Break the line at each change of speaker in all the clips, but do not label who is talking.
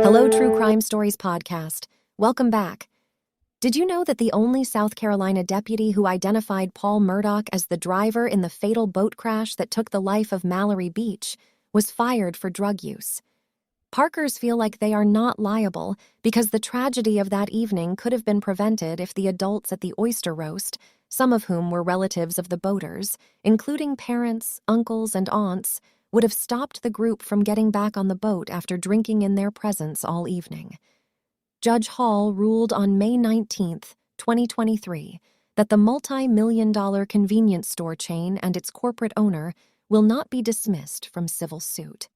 Hello, True Crime Stories podcast. Welcome back. Did you know that the only South Carolina deputy who identified Paul Murdaugh as the driver in the fatal boat crash that took the life of Mallory Beach was fired for drug use? Parkers feel like they are not liable because the tragedy of that evening could have been prevented if the adults at the oyster roast, some of whom were relatives of the boaters, including parents, uncles, and aunts, would have stopped the group from getting back on the boat after drinking in their presence all evening. Judge Hall ruled on May 19, 2023, that the multi-million-dollar convenience store chain and its corporate owner will not be dismissed from civil suit.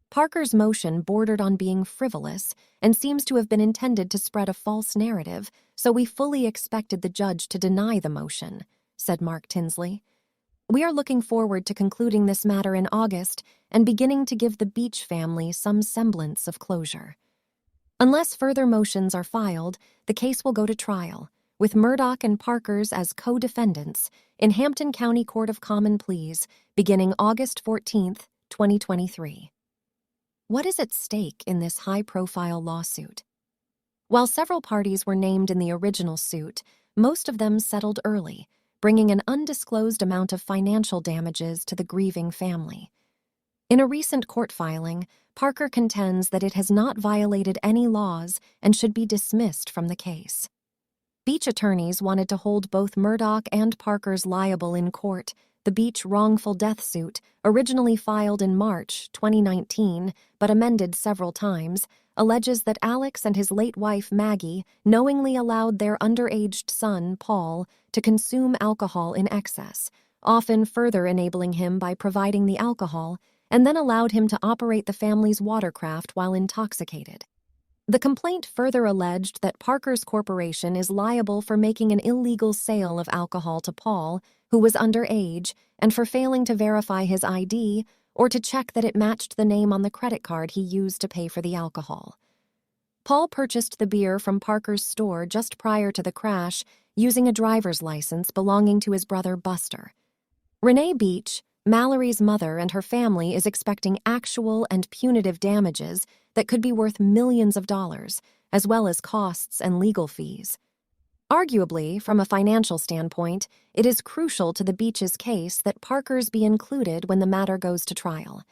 Parker's motion bordered on being frivolous and seems to have been intended to spread a false narrative, so we fully expected the judge to deny the motion, said Mark Tinsley. We are looking forward to concluding this matter in August and beginning to give the Beach family some semblance of closure. Unless further motions are filed, the case will go to trial, with Murdaugh and Parkers as co-defendants in Hampton County Court of Common Pleas beginning August 14, 2023. What is at stake in this high-profile lawsuit? While several parties were named in the original suit, most of them settled early, bringing an undisclosed amount of financial damages to the grieving family. In a recent court filing, Parker contends that it has not violated any laws and should be dismissed from the case. Beach attorneys wanted to hold both Murdaugh and Parkers liable in court. The Beach wrongful death suit, originally filed in March 2019 but amended several times, alleges that Alex and his late wife Maggie knowingly allowed their underaged son, Paul, to consume alcohol in excess, often further enabling him by providing the alcohol, and then allowed him to operate the family's watercraft while intoxicated. The complaint further alleged that Parker's corporation is liable for making an illegal sale of alcohol to Paul, who was underage, and for failing to verify his ID or to check that it matched the name on the credit card he used to pay for the alcohol. Paul purchased the beer from Parker's store just prior to the crash using a driver's license belonging to his brother Buster. Renee Beach, Mallory's mother, and her family is expecting actual and punitive damages that could be worth millions of dollars, as well as costs and legal fees. Arguably, from a financial standpoint, it is crucial to the Beach's case that Parker's be included when the matter goes to trial.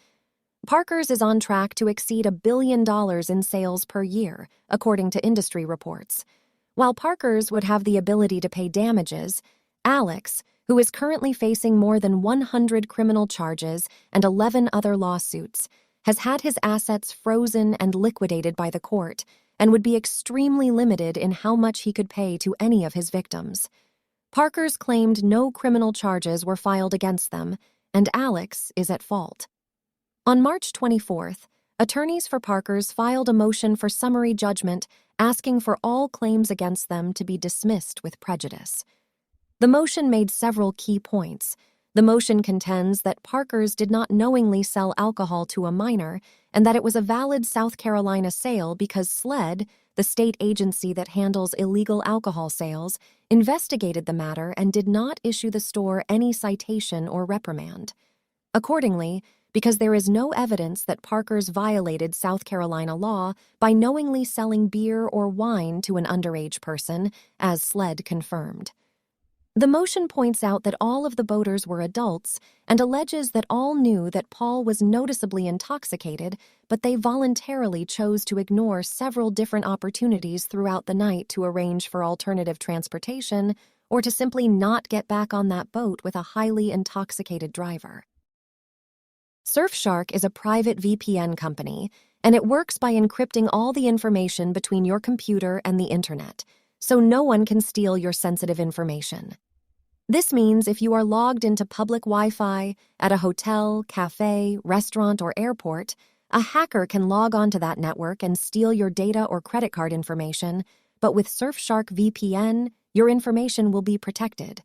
Parker's is on track to exceed $1 billion in sales per year, according to industry reports. While Parker's would have the ability to pay damages, Alex, who is currently facing more than 100 criminal charges and 11 other lawsuits, has had his assets frozen and liquidated by the court and would be extremely limited in how much he could pay to any of his victims. Parker's claimed no criminal charges were filed against them, and Alex is at fault. On March 24th, attorneys for Parker's filed a motion for summary judgment asking for all claims against them to be dismissed with prejudice. The motion made several key points. The motion contends that Parker's did not knowingly sell alcohol to a minor and that it was a valid South Carolina sale because SLED, the state agency that handles illegal alcohol sales, investigated the matter and did not issue the store any citation or reprimand. Accordingly, because there is no evidence that Parker's violated South Carolina law by knowingly selling beer or wine to an underage person, as SLED confirmed. The motion points out that all of the boaters were adults and alleges that all knew that Paul was noticeably intoxicated, but they voluntarily chose to ignore several different opportunities throughout the night to arrange for alternative transportation or to simply not get back on that boat with a highly intoxicated driver. Surfshark is a private VPN company, and it works by encrypting all the information between your computer and the internet, so no one can steal your sensitive information. This means if you are logged into public Wi-Fi at a hotel, cafe, restaurant, or airport, a hacker can log onto that network and steal your data or credit card information, but with Surfshark VPN, your information will be protected.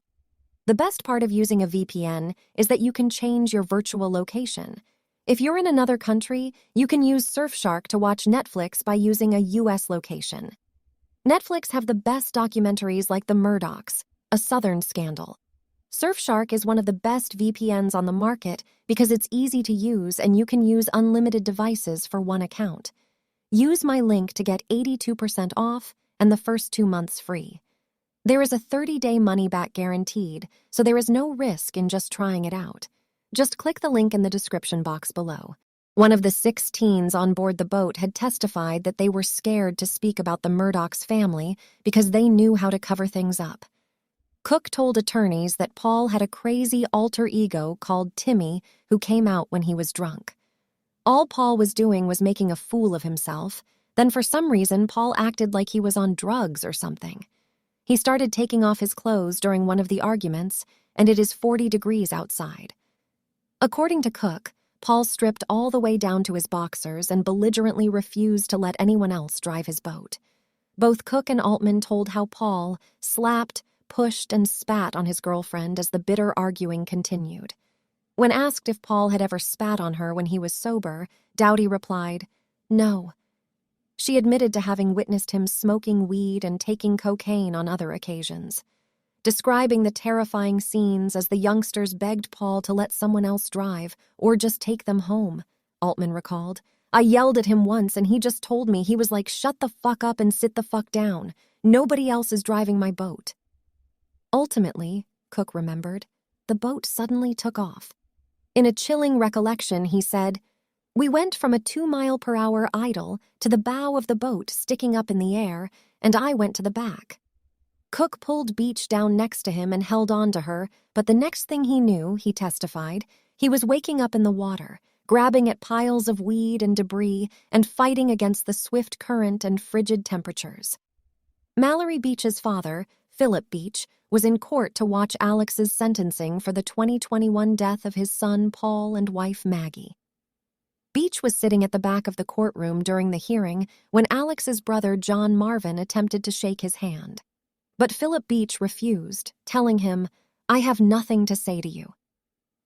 The best part of using a VPN is that you can change your virtual location. If you're in another country, you can use Surfshark to watch Netflix by using a US location. Netflix have the best documentaries like The Murdaughs, a Southern Scandal. Surfshark is one of the best VPNs on the market because it's easy to use and you can use unlimited devices for one account. Use my link to get 82% off and the first 2 months free. There is a 30-day money-back guaranteed, so there is no risk in just trying it out. Just click the link in the description box below. One of the 6 teens on board the boat had testified that they were scared to speak about the Murdaugh's family because they knew how to cover things up. Cook told attorneys that Paul had a crazy alter ego called Timmy who came out when he was drunk. All Paul was doing was making a fool of himself. Then for some reason, Paul acted like he was on drugs or something. He started taking off his clothes during one of the arguments, and it is 40 degrees outside. According to Cook, Paul stripped all the way down to his boxers and belligerently refused to let anyone else drive his boat. Both Cook and Altman told how Paul slapped, pushed, and spat on his girlfriend as the bitter arguing continued. When asked if Paul had ever spat on her when he was sober, Dowdy replied, "No." She admitted to having witnessed him smoking weed and taking cocaine on other occasions. Describing the terrifying scenes as the youngsters begged Paul to let someone else drive or just take them home, Altman recalled. "I yelled at him once and he just told me, he was like, 'Shut the fuck up and sit the fuck down. Nobody else is driving my boat.'" Ultimately, Cook remembered, the boat suddenly took off. In a chilling recollection, he said, "We went from a 2-mile-per-hour idle to the bow of the boat sticking up in the air, and I went to the back." Cook pulled Beach down next to him and held on to her, but the next thing he knew, he testified, he was waking up in the water, grabbing at piles of weed and debris, and fighting against the swift current and frigid temperatures. Mallory Beach's father, Philip Beach, was in court to watch Alex's sentencing for the 2021 death of his son Paul and wife Maggie. Beach was sitting at the back of the courtroom during the hearing when Alex's brother John Marvin attempted to shake his hand. But Philip Beach refused, telling him, "I have nothing to say to you."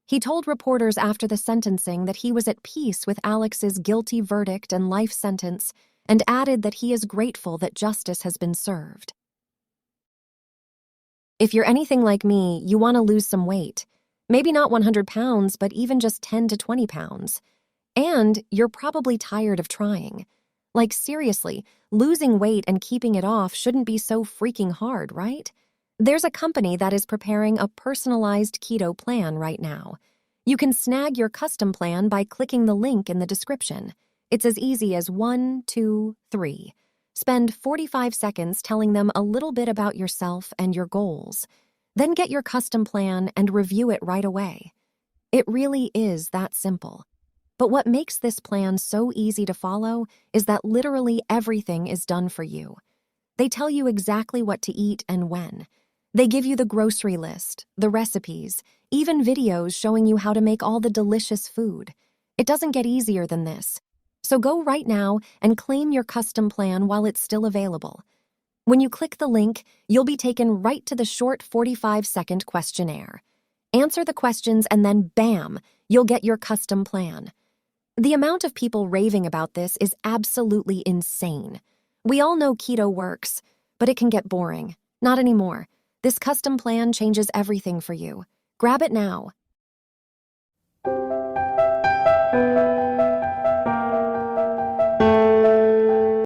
He told reporters after the sentencing that he was at peace with Alex's guilty verdict and life sentence and added that he is grateful that justice has been served. If you're anything like me, you want to lose some weight. Maybe not 100 pounds, but even just 10 to 20 pounds. And you're probably tired of trying. Like, seriously, losing weight and keeping it off shouldn't be so freaking hard, right? There's a company that is preparing a personalized keto plan right now. You can snag your custom plan by clicking the link in the description. It's as easy as 1, 2, 3. Spend 45 seconds telling them a little bit about yourself and your goals. Then get your custom plan and review it right away. It really is that simple. But what makes this plan so easy to follow is that literally everything is done for you. They tell you exactly what to eat and when. They give you the grocery list, the recipes, even videos showing you how to make all the delicious food. It doesn't get easier than this. So go right now and claim your custom plan while it's still available. When you click the link, you'll be taken right to the short 45-second questionnaire. Answer the questions and then bam, you'll get your custom plan. The amount of people raving about this is absolutely insane. We all know keto works, but it can get boring. Not anymore. This custom plan changes everything for you. Grab it now.